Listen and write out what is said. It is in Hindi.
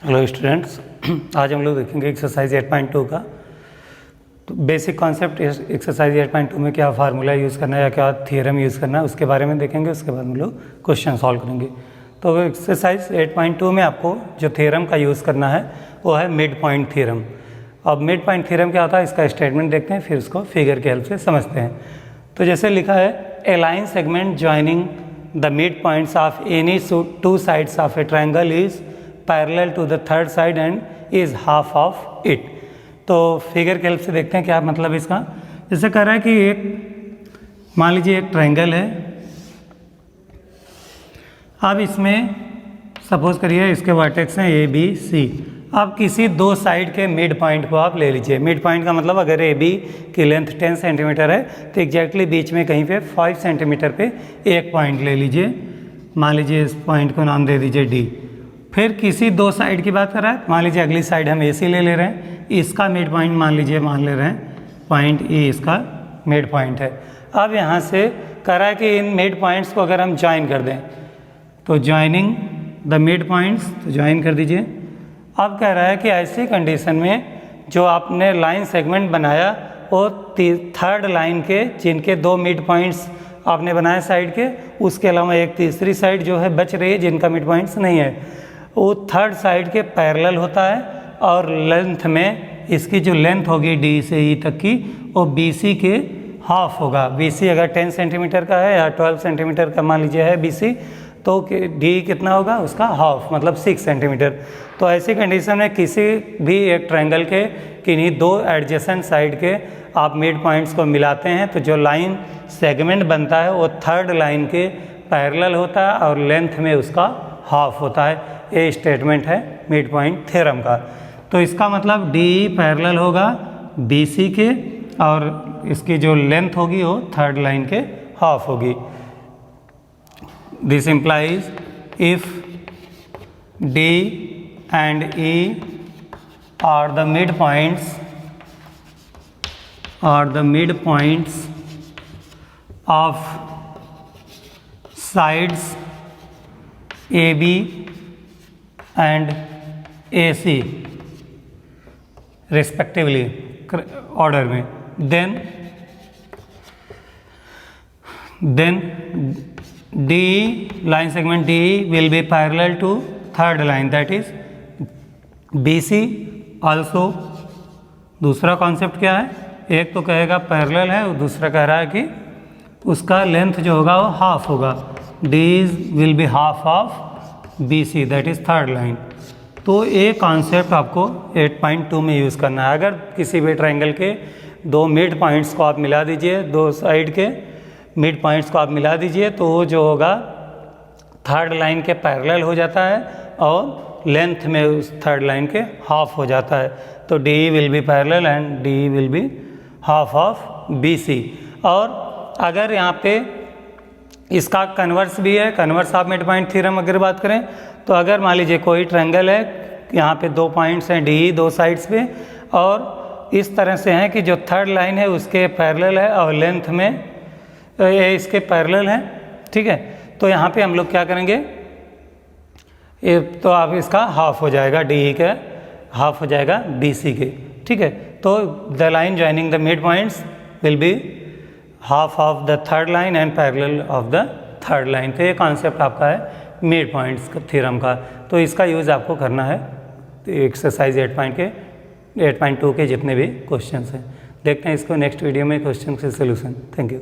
हेलो स्टूडेंट्स, आज हम लोग देखेंगे एक्सरसाइज 8.2 का। तो बेसिक कॉन्सेप्ट एक्सरसाइज 8.2 में क्या फार्मूला यूज़ करना है या क्या थ्योरम यूज़ करना है उसके बारे में देखेंगे। उसके बाद हम लोग क्वेश्चन सॉल्व करेंगे। तो एक्सरसाइज 8.2 में आपको जो थ्योरम का यूज़ करना है वो है मिड पॉइंट थ्योरम। अब मिड पॉइंट थ्योरम क्या होता है, इसका स्टेटमेंट देखते हैं, फिर उसको फिगर की हेल्प से समझते हैं। तो जैसे लिखा है, a line segment joining the mid points of any two sides of a triangle is parallel to the third side and is half of it. तो फिगर की हेल्प से देखते हैं क्या मतलब इसका। जैसे कह रहा है कि एक मान लीजिए एक ट्रायंगल है। अब इसमें सपोज करिए इसके वर्टेक्स हैं ए बी सी। अब किसी दो साइड के मिड पॉइंट को आप ले लीजिए। मिड पॉइंट का मतलब अगर ए बी की लेंथ 10 सेंटीमीटर है तो एग्जैक्टली बीच में कहीं पे 5 सेंटीमीटर पे एक पॉइंट ले लीजिए। मान लीजिए इस पॉइंट को नाम दे दीजिए डी। फिर किसी दो साइड की बात कर रहा है, मान लीजिए अगली साइड हम ए सी ले ले रहे हैं, इसका मिड पॉइंट मान लीजिए मान ले रहे हैं पॉइंट ई, इसका मिड पॉइंट है। अब यहाँ से कह रहा है कि इन मिड पॉइंट्स को अगर हम ज्वाइन कर दें तो ज्वाइनिंग द मिड पॉइंट्स, तो ज्वाइन कर दीजिए। अब कह रहा है कि ऐसी कंडीशन में जो आपने लाइन सेगमेंट बनाया वो थर्ड लाइन के जिनके दो मिड पॉइंट्स आपने बनाए साइड के, उसके अलावा एक तीसरी साइड जो है बच रही है जिनका मिड पॉइंट्स नहीं है, वो थर्ड साइड के पैरेलल होता है। और लेंथ में इसकी जो लेंथ होगी डी से ई तक की वो बी सी के हाफ होगा। बी सी अगर 10 सेंटीमीटर का है या 12 सेंटीमीटर का मान लीजिए है बी सी, तो डी कितना होगा उसका हाफ, मतलब 6 सेंटीमीटर। तो ऐसी कंडीशन में किसी भी एक ट्रायंगल के किन्हीं दो एडजेसेंट साइड के आप मिड पॉइंट्स को मिलाते हैं तो जो लाइन सेगमेंट बनता है वो थर्ड लाइन के पैरेलल होता है और लेंथ में उसका हाफ होता है। ये स्टेटमेंट है मिड पॉइंट थ्योरम का। तो इसका मतलब डी पैरेलल होगा बी सी के और इसकी जो लेंथ होगी वो थर्ड लाइन के हाफ होगी। This implies if D and E are the midpoints of sides AB and AC respectively order में, then D line segment D will be parallel to third line, that is BC also। दूसरा कॉन्सेप्ट क्या है, एक तो कहेगा पैरेलल है और दूसरा कह रहा है कि उसका लेंथ जो होगा वो हाफ होगा। D will be half of BC, that is third line. तो ये कॉन्सेप्ट आपको 8.2 में यूज़ करना है। अगर किसी भी ट्रायंगल के दो मिड पॉइंट्स को आप मिला दीजिए, दो साइड के मिड पॉइंट्स को आप मिला दीजिए तो वो जो होगा थर्ड लाइन के पैरेलल हो जाता है और लेंथ में उस थर्ड लाइन के हाफ हो जाता है। तो D will be parallel and D will be half of B C. और अगर यहाँ पे इसका कन्वर्स भी है, converse of mid point theorem अगर बात करें तो अगर मान लीजिए कोई ट्रायंगल है, यहाँ पे दो पॉइंट्स हैं डी दो साइड्स पे और इस तरह से हैं कि जो थर्ड लाइन है उसके पैरेलल है और लेंथ में ये इसके पैरेलल है, ठीक है। तो यहाँ पे हम लोग क्या करेंगे, ये तो आप इसका हाफ हो जाएगा, डी का हाफ हो जाएगा बी सी के, ठीक है। तो the line joining the mid points will be half of the third line and parallel of the third line. तो ये कॉन्सेप्ट आपका है मिड पॉइंट्स थ्योरम का। तो इसका यूज़ आपको करना है एक्सरसाइज 8.2 के जितने भी क्वेश्चंस हैं। देखते हैं इसको नेक्स्ट वीडियो में क्वेश्चन के सोल्यूशन। Thank you.